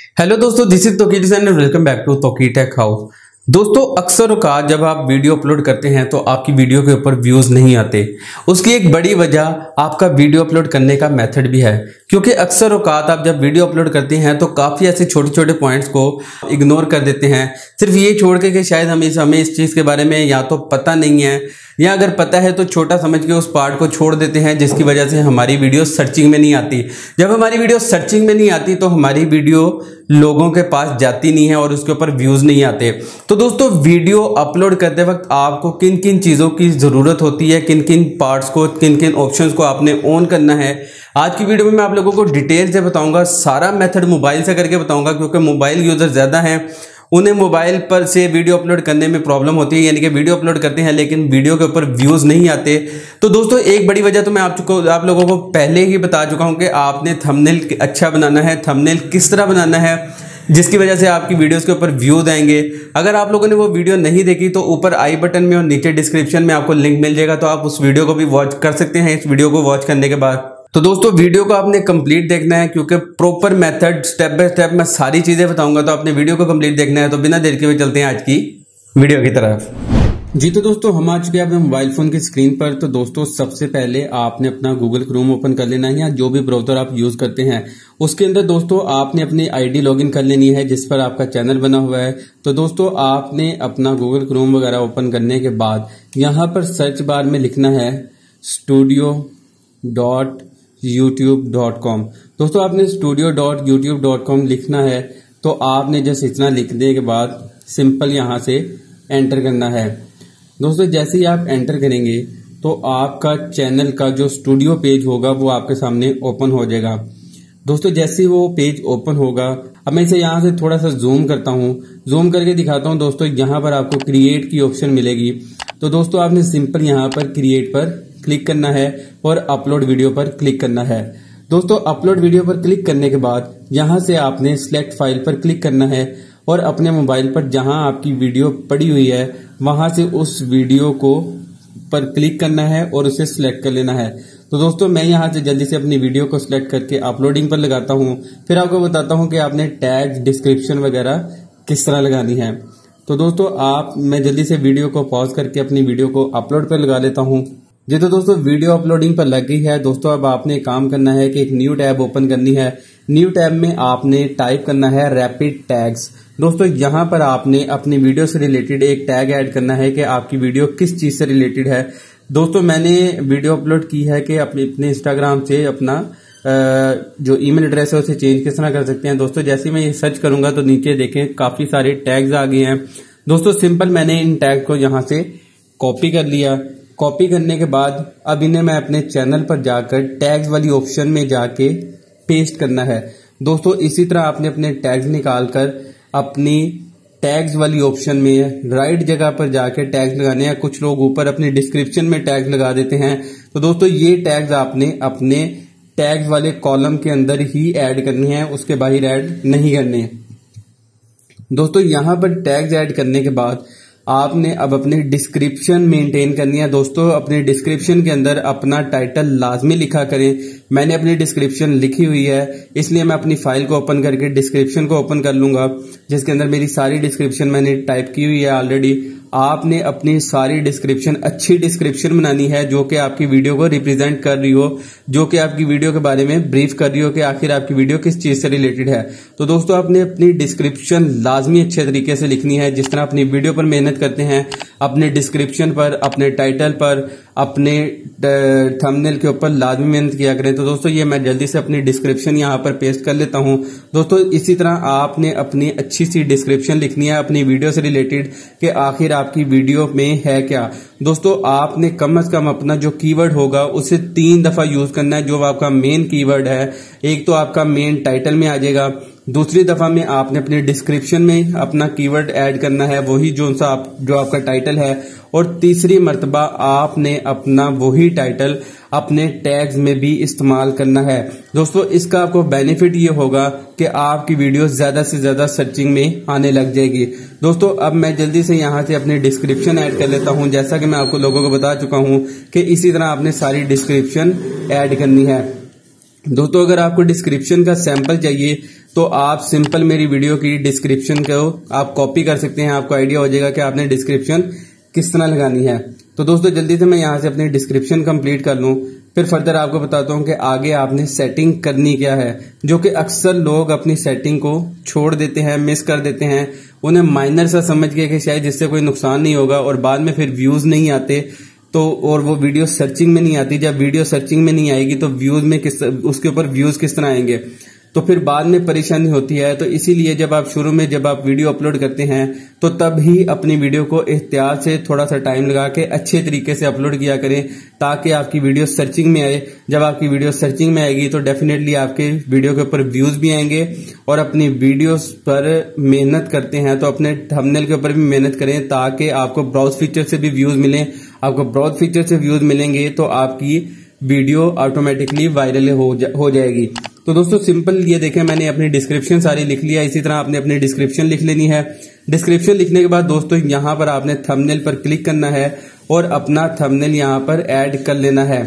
Hello दोस्तों, this is Toki and welcome back to Toki tech house. दोस्तों, अक्सर औकात जब आप वीडियो अपलोड करते हैं तो आपकी वीडियो के ऊपर व्यूज नहीं आते। उसकी एक बड़ी वजह आपका वीडियो अपलोड करने का मेथड भी है, क्योंकि अक्सर औकात आप जब वीडियो अपलोड करते हैं तो काफ़ी ऐसे छोटे छोटे पॉइंट्स को इग्नोर कर देते हैं, सिर्फ ये छोड़ के कि शायद हमें इस चीज़ के बारे में या तो पता नहीं है, या अगर पता है तो छोटा समझ के उस पार्ट को छोड़ देते हैं, जिसकी वजह से हमारी वीडियो सर्चिंग में नहीं आती। जब हमारी वीडियो सर्चिंग में नहीं आती तो हमारी वीडियो लोगों के पास जाती नहीं है और उसके ऊपर व्यूज़ नहीं आते। तो दोस्तों, वीडियो अपलोड करते वक्त आपको किन किन चीज़ों की ज़रूरत होती है, किन किन पार्ट्स को, किन किन ऑप्शंस को आपने ऑन करना है, आज की वीडियो में मैं आप लोगों को डिटेल से बताऊंगा। सारा मेथड मोबाइल से करके बताऊंगा, क्योंकि मोबाइल यूज़र ज़्यादा हैं, उन्हें मोबाइल पर से वीडियो अपलोड करने में प्रॉब्लम होती है, यानी कि वीडियो अपलोड करते हैं लेकिन वीडियो के ऊपर व्यूज़ नहीं आते। तो दोस्तों, एक बड़ी वजह तो मैं आप लोगों को पहले ही बता चुका हूं कि आपने थंबनेल अच्छा बनाना है, थंबनेल किस तरह बनाना है जिसकी वजह से आपकी वीडियोस के ऊपर व्यूज आएंगे। अगर आप लोगों ने वो वीडियो नहीं देखी तो ऊपर आई बटन में और नीचे डिस्क्रिप्शन में आपको लिंक मिल जाएगा, तो आप उस वीडियो को भी वॉच कर सकते हैं। इस वीडियो को वॉच करने के बाद तो दोस्तों, वीडियो को आपने कंप्लीट देखना है, क्योंकि proper method step by step मैं सारी चीज़ें बताऊंगा, तो आपने वीडियो को कंप्लीट देखना है। तो बिना देर के हुए चलते हैं आज की वीडियो की तरफ। जी तो दोस्तों, हम आ चुके हैं अपने मोबाइल फोन की स्क्रीन पर। तो दोस्तों, सबसे पहले आपने अपना गूगल क्रोम ओपन कर लेना है, या जो भी ब्राउजर आप यूज करते हैं उसके अंदर दोस्तों आपने अपनी आईडी लॉगिन कर लेनी है जिस पर आपका चैनल बना हुआ है। तो दोस्तों, आपने अपना गूगल क्रोम वगैरह ओपन करने के बाद यहाँ पर सर्च बार में लिखना है studio.youtube.com। दोस्तों, आपने studio.youtube.com लिखना है। तो आपने जस्ट इतना लिखने के बाद सिंपल यहाँ से एंटर करना है। दोस्तों, जैसे ही आप एंटर करेंगे तो आपका चैनल का जो स्टूडियो पेज होगा वो आपके सामने ओपन हो जाएगा। दोस्तों, जैसे ही वो पेज ओपन होगा, अब मैं इसे यहाँ से थोड़ा सा जूम करता हूँ, जूम करके दिखाता हूँ। दोस्तों, यहाँ पर आपको क्रिएट की ऑप्शन मिलेगी। तो दोस्तों, आपने सिंपल यहाँ पर क्रिएट पर क्लिक करना है और अपलोड वीडियो पर क्लिक करना है। दोस्तों, अपलोड वीडियो पर क्लिक करने के बाद यहाँ से आपने सिलेक्ट फाइल पर क्लिक करना है और अपने मोबाइल पर जहां आपकी वीडियो पड़ी हुई है वहां से उस वीडियो को पर क्लिक करना है और उसे सिलेक्ट कर लेना है। तो दोस्तों, मैं यहां से जल्दी से अपनी वीडियो को सिलेक्ट करके अपलोडिंग पर लगाता हूं, फिर आपको बताता हूं कि आपने टैग, डिस्क्रिप्शन वगैरह किस तरह लगानी है। तो दोस्तों, मैं जल्दी से वीडियो को पॉज करके अपनी वीडियो को अपलोड पर लगा लेता हूं। जी तो दोस्तों, वीडियो अपलोडिंग पर लग गई है। दोस्तों, अब आपने काम करना है कि एक न्यू टैब ओपन करनी है। न्यू टैब में आपने टाइप करना है रैपिड टैग्स। दोस्तों, यहाँ पर आपने अपनी वीडियो से रिलेटेड एक टैग ऐड करना है कि आपकी वीडियो किस चीज से रिलेटेड है। दोस्तों, मैंने वीडियो अपलोड की है कि अपने इंस्टाग्राम से अपना जो ईमेल एड्रेस है उसे चेंज किस तरह कर सकते हैं। दोस्तों, जैसे ही मैं ये सर्च करूंगा तो नीचे देखें काफी सारे टैग्स आ गए हैं। दोस्तों, सिंपल मैंने इन टैग को यहाँ से कॉपी कर लिया। कॉपी करने के बाद अब इन्हें मैं अपने चैनल पर जाकर टैग्स वाली ऑप्शन में जाके पेस्ट करना है। दोस्तों, इसी तरह आपने अपने टैग्स निकालकर अपनी टैग्स वाली ऑप्शन में राइट जगह पर जाकर टैग्स लगाने हैं। कुछ लोग ऊपर अपने डिस्क्रिप्शन में टैग्स लगा देते हैं। तो दोस्तों, ये टैग्स आपने अपने टैग्स वाले कॉलम के अंदर ही ऐड करने हैं, उसके बाहर ऐड नहीं करने। दोस्तों, यहां पर टैग्स ऐड करने के बाद आपने अब अपनी डिस्क्रिप्शन मेंटेन करनी है। दोस्तों, अपने डिस्क्रिप्शन के अंदर अपना टाइटल लाजमी लिखा करें। मैंने अपनी डिस्क्रिप्शन लिखी हुई है, इसलिए मैं अपनी फाइल को ओपन करके डिस्क्रिप्शन को ओपन कर लूंगा, जिसके अंदर मेरी सारी डिस्क्रिप्शन मैंने टाइप की हुई है ऑलरेडी। आपने अपनी सारी डिस्क्रिप्शन, अच्छी डिस्क्रिप्शन बनानी है जो कि आपकी वीडियो को रिप्रेजेंट कर रही हो, जो कि आपकी वीडियो के बारे में ब्रीफ कर रही हो कि आखिर आपकी वीडियो किस चीज से रिलेटेड है। तो दोस्तों, आपने अपनी डिस्क्रिप्शन लाजमी अच्छे तरीके से लिखनी है, जिस तरह अपनी वीडियो पर मेहनत करते हैं, अपने डिस्क्रिप्शन पर, अपने टाइटल पर, अपने थंबनेल के ऊपर लाजमी मेहनत किया करें। तो दोस्तों, ये मैं जल्दी से अपनी डिस्क्रिप्शन यहाँ पर पेस्ट कर लेता हूँ। दोस्तों, इसी तरह आपने अपनी अच्छी सी डिस्क्रिप्शन लिखनी है अपनी वीडियो से रिलेटेड कि आखिर आपकी वीडियो में है क्या। दोस्तों, आपने कम से कम अपना जो कीवर्ड होगा उसे 3 दफा यूज करना है, जो आपका मेन कीवर्ड है। एक तो आपका मेन टाइटल में आ जाएगा, दूसरी दफा में आपने अपने डिस्क्रिप्शन में अपना कीवर्ड ऐड करना है, वही जो आपका टाइटल है, और तीसरी मर्तबा आपने अपना वही टाइटल अपने टैग्स में भी इस्तेमाल करना है। दोस्तों, इसका आपको बेनिफिट ये होगा कि आपकी वीडियो ज्यादा से ज्यादा सर्चिंग में आने लग जाएगी। दोस्तों, अब मैं जल्दी से यहाँ से अपनी डिस्क्रिप्शन ऐड कर लेता हूँ। जैसा कि मैं आपको लोगों को बता चुका हूँ कि इसी तरह आपने सारी डिस्क्रिप्शन ऐड करनी है। दोस्तों अगर आपको डिस्क्रिप्शन का सैंपल चाहिए तो आप सिंपल मेरी वीडियो की डिस्क्रिप्शन को आप कॉपी कर सकते हैं। आपको आइडिया हो जाएगा कि आपने डिस्क्रिप्शन किस तरह लगानी है। तो दोस्तों जल्दी से मैं यहाँ से अपनी डिस्क्रिप्शन कंप्लीट कर लूँ, फिर फर्दर आपको बताता हूँ कि आगे आपने सेटिंग करनी क्या है, जो कि अक्सर लोग अपनी सेटिंग को छोड़ देते हैं, मिस कर देते हैं। उन्हें माइनर सा समझ के कि शायद जिससे कोई नुकसान नहीं होगा, और बाद में फिर व्यूज नहीं आते तो, और वो वीडियो सर्चिंग में नहीं आती। जब वीडियो सर्चिंग में नहीं आएगी तो व्यूज में उसके ऊपर व्यूज किस तरह आएंगे, तो फिर बाद में परेशानी होती है। तो इसीलिए जब आप शुरू में जब आप वीडियो अपलोड करते हैं तो तब ही अपनी वीडियो को एहतियात से थोड़ा सा टाइम लगा के अच्छे तरीके से अपलोड किया करें, ताकि आपकी वीडियो सर्चिंग में आए। जब आपकी वीडियो सर्चिंग में आएगी तो डेफिनेटली आपके वीडियो के ऊपर व्यूज भी आएंगे। और अपनी वीडियोस पर मेहनत करते हैं तो अपने थंबनेल के ऊपर भी मेहनत करें, ताकि आपको ब्राउज फीचर से भी व्यूज मिलें। आपको ब्राउज फीचर से व्यूज मिलेंगे तो आपकी वीडियो ऑटोमेटिकली वायरल हो जाएगी। तो दोस्तों सिंपल ये देखें, मैंने अपनी डिस्क्रिप्शन सारी लिख लिया। इसी तरह आपने अपनी डिस्क्रिप्शन लिख लेनी है। डिस्क्रिप्शन लिखने के बाद दोस्तों यहाँ पर आपने थंबनेल पर क्लिक करना है और अपना थंबनेल यहाँ पर ऐड कर लेना है।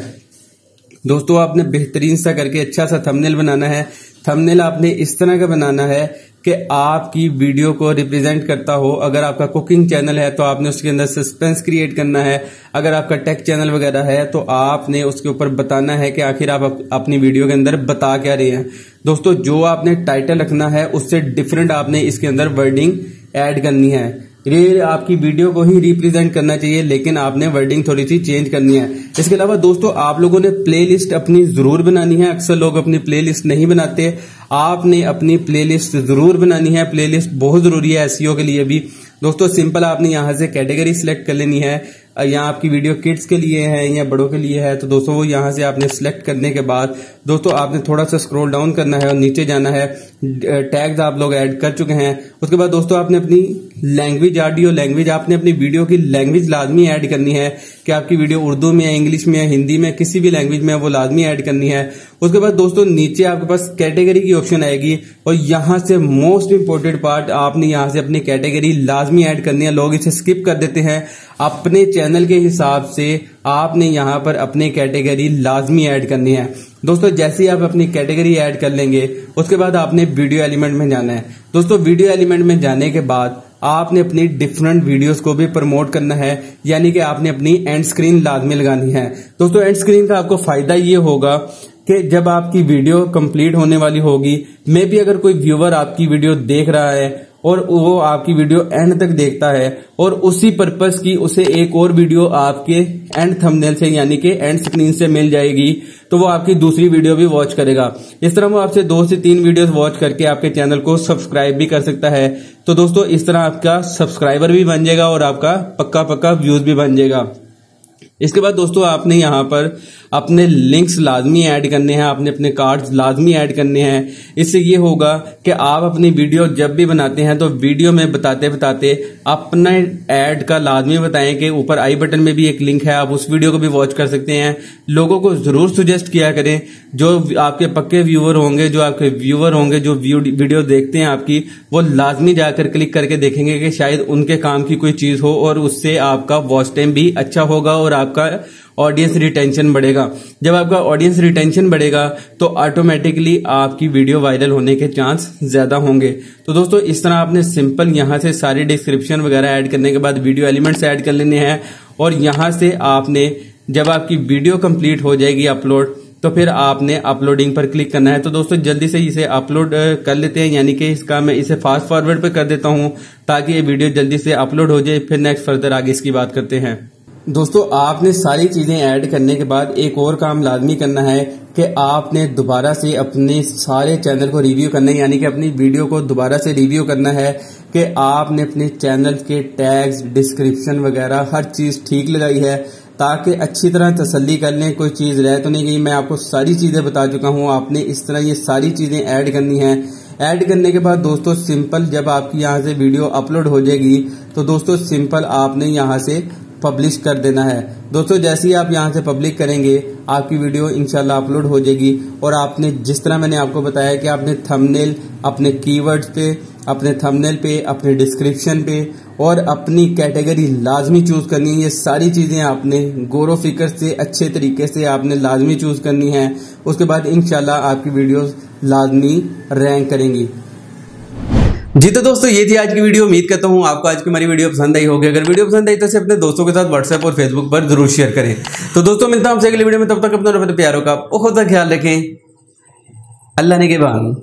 दोस्तों आपने बेहतरीन सा करके अच्छा सा थंबनेल बनाना है। थंबनेल आपने इस तरह का बनाना है कि आपकी वीडियो को रिप्रेजेंट करता हो। अगर आपका कुकिंग चैनल है तो आपने उसके अंदर सस्पेंस क्रिएट करना है। अगर आपका टेक चैनल वगैरह है तो आपने उसके ऊपर बताना है कि आखिर आप अपनी वीडियो के अंदर बता क्या रहे हैं। दोस्तों जो आपने टाइटल रखना है उससे डिफरेंट आपने इसके अंदर वर्डिंग ऐड करनी है। ये आपकी वीडियो को ही रिप्रेजेंट करना चाहिए, लेकिन आपने वर्डिंग थोड़ी सी चेंज करनी है। इसके अलावा दोस्तों आप लोगों ने प्लेलिस्ट अपनी जरूर बनानी है। अक्सर लोग अपनी प्लेलिस्ट नहीं बनाते, आपने अपनी प्लेलिस्ट जरूर बनानी है। प्लेलिस्ट बहुत जरूरी है एसईओ के लिए भी। दोस्तों सिंपल आपने यहां से कैटेगरी सिलेक्ट कर लेनी है। यहाँ आपकी वीडियो किड्स के लिए है या बड़ों के लिए है, तो दोस्तों वो यहाँ से आपने सिलेक्ट करने के बाद दोस्तों आपने थोड़ा सा स्क्रॉल डाउन करना है और नीचे जाना है। टैग्स आप लोग ऐड कर चुके हैं। उसके बाद दोस्तों आपने अपनी लैंग्वेज, ऑडियो लैंग्वेज, आपने अपनी वीडियो की लैंग्वेज लाजमी ऐड करनी है कि आपकी वीडियो उर्दू में है, इंग्लिश में है, हिंदी में, किसी भी लैंग्वेज में है, वो लाजमी ऐड करनी है। उसके बाद दोस्तों नीचे आपके पास कैटेगरी की ऑप्शन आएगी और यहां से मोस्ट इंपोर्टेंट पार्ट, आपने यहां से अपनी कैटेगरी लाजमी ऐड करनी है। लोग इसे स्किप कर देते हैं। अपने चैनल के हिसाब से आपने यहां पर अपनी कैटेगरी लाजमी ऐड करनी है। दोस्तों जैसे ही आप अपनी कैटेगरी ऐड कर लेंगे उसके बाद आपने वीडियो एलिमेंट में जाना है। दोस्तों वीडियो एलिमेंट में जाने के बाद आपने अपनी डिफरेंट वीडियोस को भी प्रमोट करना है, यानी कि आपने अपनी एंड स्क्रीन लाजमी लगानी है। दोस्तों एंड स्क्रीन का आपको फायदा ये होगा कि जब आपकी वीडियो कंप्लीट होने वाली होगी, मे भी अगर कोई व्यूअर आपकी वीडियो देख रहा है और वो आपकी वीडियो एंड तक देखता है और उसी पर्पस की उसे एक और वीडियो आपके एंड थंबनेल से यानी कि एंड स्क्रीन से मिल जाएगी, तो वो आपकी दूसरी वीडियो भी वॉच करेगा। इस तरह वो आपसे 2 से 3 वीडियोस वॉच करके आपके चैनल को सब्सक्राइब भी कर सकता है। तो दोस्तों इस तरह आपका सब्सक्राइबर भी बन जाएगा और आपका पक्का व्यूज भी बन जाएगा। इसके बाद दोस्तों आपने यहाँ पर अपने लिंक्स लाजमी ऐड करने हैं, आपने अपने कार्ड्स लाजमी ऐड करने हैं। इससे ये होगा कि आप अपनी वीडियो जब भी बनाते हैं तो वीडियो में बताते बताते अपने ऐड का लाजमी बताएं कि ऊपर आई बटन में भी एक लिंक है, आप उस वीडियो को भी वॉच कर सकते हैं। लोगों को जरूर सुजेस्ट किया करें, जो आपके पक्के व्यूअर होंगे, जो आपके व्यूअर होंगे, जो वीडियो देखते हैं आपकी, वो लाजमी जाकर क्लिक करके देखेंगे कि शायद उनके काम की कोई चीज हो और उससे आपका वॉच टाइम भी अच्छा होगा और आपका ऑडियंस रिटेंशन बढ़ेगा। जब आपका ऑडियंस रिटेंशन बढ़ेगा तो ऑटोमेटिकली आपकी वीडियो वायरल होने के चांस ज्यादा होंगे। तो दोस्तों इस तरह आपने सिंपल यहां से सारी डिस्क्रिप्शन वगैरह ऐड करने के बाद वीडियो एलिमेंट्स ऐड कर लेने हैं और यहां से आपने जब आपकी वीडियो कंप्लीट हो जाएगी अपलोड, तो फिर आपने अपलोडिंग पर क्लिक करना है। तो दोस्तों जल्दी से इसे अपलोड कर लेते हैं, यानी कि इसका मैं इसे फास्ट फॉरवर्ड पे कर देता हूं ताकि ये वीडियो जल्दी से अपलोड हो जाए। फिर नेक्स्ट फर्दर आगे इसकी बात करते हैं। दोस्तों आपने सारी चीजें ऐड करने के बाद एक और काम लाजमी करना है कि आपने दोबारा से अपने सारे चैनल को रिव्यू करना है, यानी कि अपनी वीडियो को दोबारा से रिव्यू करना है कि आपने अपने चैनल के टैग्स, डिस्क्रिप्शन वगैरह हर चीज ठीक लगाई है, ताकि अच्छी तरह तसल्ली कर लें कोई चीज रह तो नहीं गई। मैं आपको सारी चीजें बता चुका हूं, आपने इस तरह ये सारी चीजें ऐड करनी है। ऐड करने के बाद दोस्तों सिंपल जब आपकी यहां से वीडियो अपलोड हो जाएगी तो दोस्तों सिंपल आपने यहां से पब्लिश कर देना है। दोस्तों जैसे ही आप यहाँ से पब्लिश करेंगे आपकी वीडियो इंशाल्लाह अपलोड हो जाएगी। और आपने जिस तरह मैंने आपको बताया कि आपने थंबनेल अपने कीवर्ड्स पे, अपने थंबनेल पे, अपने डिस्क्रिप्शन पे और अपनी कैटेगरी लाजमी चूज करनी है। ये सारी चीजें आपने गौर फिक्र से अच्छे तरीके से आपने लाजमी चूज करनी है। उसके बाद इंशाल्लाह आपकी वीडियोस लाजमी रैंक करेंगी। जी तो दोस्तों ये थी आज की वीडियो। उम्मीद करता हूँ आपको आज की हमारी वीडियो पसंद आई होगी। अगर वीडियो पसंद आई तो इसे अपने दोस्तों के साथ व्हाट्सएप और फेसबुक पर जरूर शेयर करें। तो दोस्तों मिलता हूँ आपसे अगली वीडियो में, तब तक अपना प्यारों का बहुत सा ख्याल रखें। अल्लाह ने के बाद।